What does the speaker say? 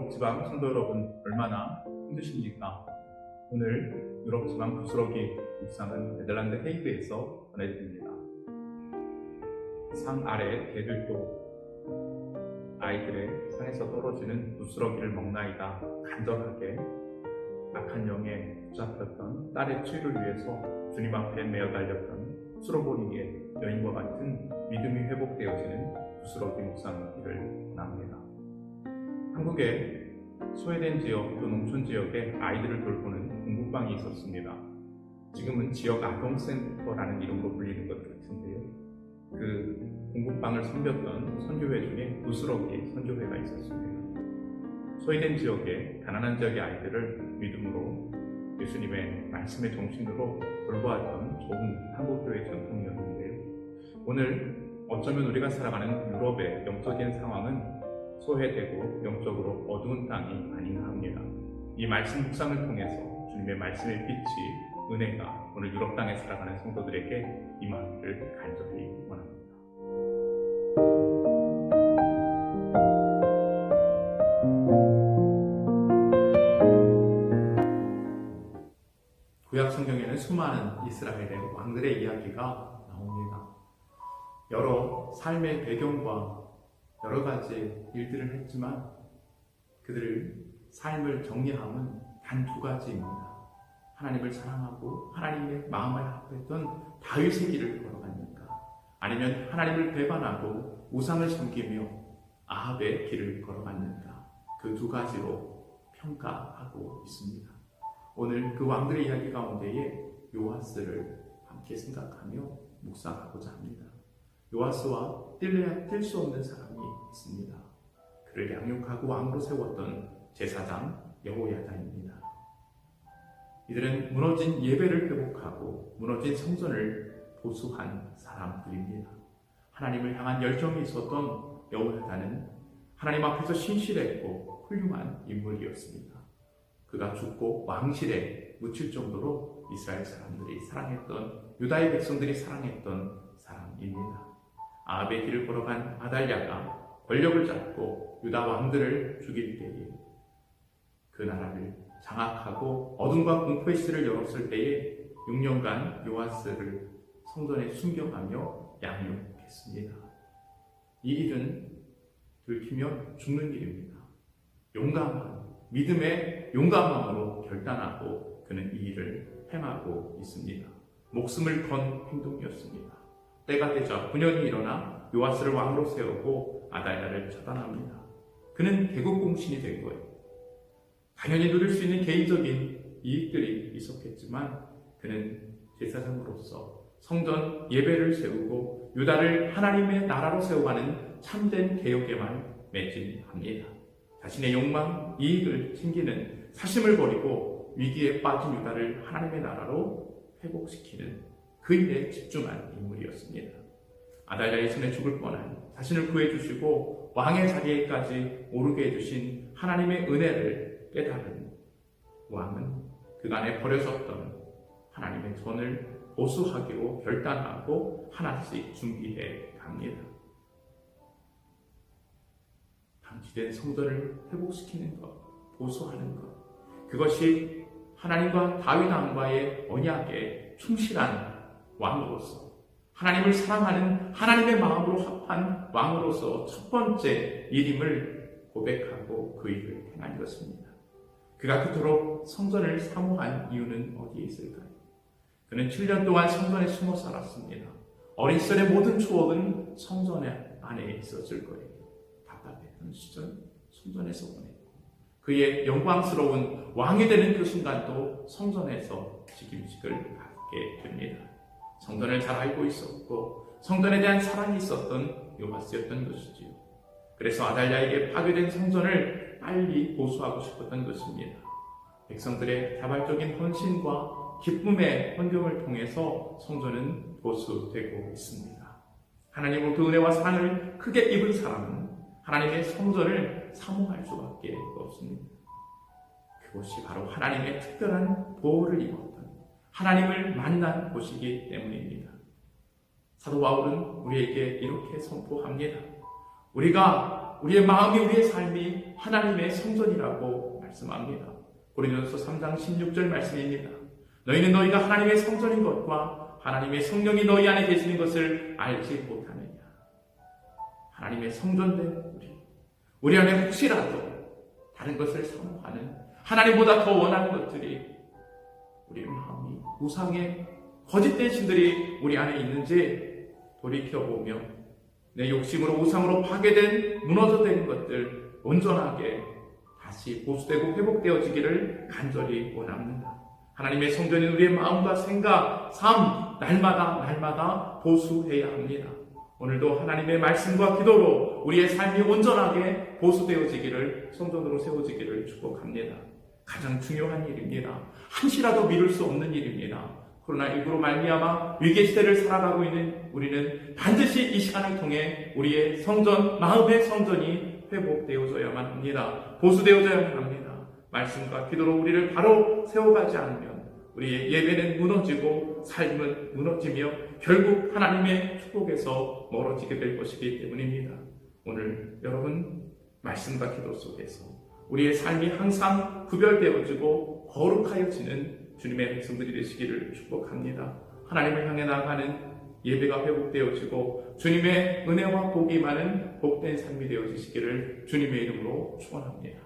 유럽 지방 성도 여러분, 얼마나 힘드십니까? 오늘 유럽 지방 부스러기 묵상은 네덜란드 헤이그에서 전해드립니다. 상 아래 개들도 아이들의 상에서 떨어지는 부스러기를 먹나이다. 간절하게 악한 영에 붙잡혔던 딸의 치유를 위해서 주님 앞에 메어 달렸던 수로보리의 여인과 같은 믿음이 회복되어지는 부스러기 묵상기를 원합니다. 한국의 소외된 지역 또 농촌 지역에 아이들을 돌보는 공부방이 있었습니다. 지금은 지역 아동센터라는 이름으로 불리는 것 같은데요. 그 공부방을 섬겼던 선교회 중에 부스러기 선교회가 있었습니다. 소외된 지역의 가난한 지역의 아이들을 믿음으로 예수님의 말씀의 정신으로 돌보았던 좋은 한국교회 전통이었는데요. 오늘 어쩌면 우리가 살아가는 유럽의 영적인 상황은 소외되고 영적으로 어두운 땅이 아닌가 합니다. 이 말씀 묵상을 통해서 주님의 말씀의 빛이, 은혜가 오늘 유럽 땅에 살아가는 성도들에게 임하기를 간절히 원합니다. 구약 성경에는 수많은 이스라엘의 왕들의 이야기가 나옵니다. 여러 삶의 배경과 여러 가지 일들을 했지만 그들의 삶을 정리함은 단 두 가지입니다. 하나님을 사랑하고 하나님의 마음을 합했던 다윗의 길을 걸어갔는가, 아니면 하나님을 배반하고 우상을 섬기며 아합의 길을 걸어갔는가, 그 두 가지로 평가하고 있습니다. 오늘 그 왕들의 이야기 가운데에 요아스를 함께 생각하며 묵상하고자 합니다. 요아스와 뗄래야 뗄 수 없는 사람이 있습니다. 그를 양육하고 왕으로 세웠던 제사장 여호야다입니다. 이들은 무너진 예배를 회복하고 무너진 성전을 보수한 사람들입니다. 하나님을 향한 열정이 있었던 여호야다는 하나님 앞에서 신실했고 훌륭한 인물이었습니다. 그가 죽고 왕실에 묻힐 정도로 이스라엘 사람들이 사랑했던, 유다의 백성들이 사랑했던 사람입니다. 아합의 길을 걸어간 아달랴가 권력을 잡고 유다 왕들을 죽일 때에, 그 나라를 장악하고 어둠과 공포의 시대를 열었을 때에 6년간 요아스를 성전에 순경하며 양육했습니다. 이 일은 들키면 죽는 일입니다. 용감한 믿음의 용감함으로 결단하고 그는 이 일을 행하고 있습니다. 목숨을 건 행동이었습니다. 때가 되자 분연히 일어나 요아스를 왕으로 세우고 아달랴를 처단합니다. 그는 개국공신이 된 거예요. 당연히 누릴 수 있는 개인적인 이익들이 있었겠지만 그는 제사장으로서 성전 예배를 세우고 유다를 하나님의 나라로 세워가는 참된 개혁에만 매진합니다. 자신의 욕망, 이익을 챙기는 사심을 버리고 위기에 빠진 유다를 하나님의 나라로 회복시키는 그 일에 집중한 인물이었습니다. 아달랴의 손에 죽을 뻔한 자신을 구해주시고 왕의 자리에까지 오르게 해주신 하나님의 은혜를 깨달은 왕은 그간에 버려졌던 하나님의 전을 보수하기로 결단하고 하나씩 준비해 갑니다. 방치된 성전을 회복시키는 것, 보수하는 것, 그것이 하나님과 다윗 왕과의 언약에 충실한 왕으로서, 하나님을 사랑하는 하나님의 마음으로 합한 왕으로서 첫 번째 일임을 고백하고 그 일을 행한 것입니다. 그가 그토록 성전을 사모한 이유는 어디에 있을까요? 그는 7년 동안 성전에 숨어 살았습니다. 어린 시절의 모든 추억은 성전 안에 있었을 거예요. 답답했던 시절 성전에서 보냈고, 그의 영광스러운 왕이 되는 그 순간도 성전에서 직임직을 갖게 됩니다. 성전을 잘 알고 있었고 성전에 대한 사랑이 있었던 요아스였던 것이지요. 그래서 아달랴에게 파괴된 성전을 빨리 보수하고 싶었던 것입니다. 백성들의 자발적인 헌신과 기쁨의 헌금을 통해서 성전은 보수되고 있습니다. 하나님으로부터 은혜와 사랑을 크게 입은 사람은 하나님의 성전을 사모할 수밖에 없습니다. 그곳이 바로 하나님의 특별한 보호를 입었던 하나님을 만난 곳이기 때문입니다. 사도 바울은 우리에게 이렇게 선포합니다. 우리가 우리의 마음이 우리의 삶이 하나님의 성전이라고 말씀합니다. 고린도서 3장 16절 말씀입니다. 너희는 너희가 하나님의 성전인 것과 하나님의 성령이 너희 안에 계시는 것을 알지 못하느냐. 하나님의 성전된 우리 안에 혹시라도 다른 것을 선호하는, 하나님보다 더 원하는 것들이, 우리의 마음이 우상의 거짓된 신들이 우리 안에 있는지 돌이켜보며 내 욕심으로 우상으로 파괴된, 무너져된 것들 온전하게 다시 보수되고 회복되어지기를 간절히 원합니다. 하나님의 성전인 우리의 마음과 생각, 삶, 날마다 보수해야 합니다. 오늘도 하나님의 말씀과 기도로 우리의 삶이 온전하게 보수되어지기를, 성전으로 세워지기를 축복합니다. 가장 중요한 일입니다. 한시라도 미룰 수 없는 일입니다. 코로나19로 말미암아 위기 시대를 살아가고 있는 우리는 반드시 이 시간을 통해 우리의 성전, 마음의 성전이 회복되어져야만 합니다. 보수되어져야만 합니다. 말씀과 기도로 우리를 바로 세워가지 않으면 우리의 예배는 무너지고 삶은 무너지며 결국 하나님의 축복에서 멀어지게 될 것이기 때문입니다. 오늘 여러분 말씀과 기도 속에서 우리의 삶이 항상 구별되어지고 거룩하여지는 주님의 백성들이 되시기를 축복합니다. 하나님을 향해 나아가는 예배가 회복되어지고 주님의 은혜와 복이 많은 복된 삶이 되어지시기를 주님의 이름으로 축원합니다.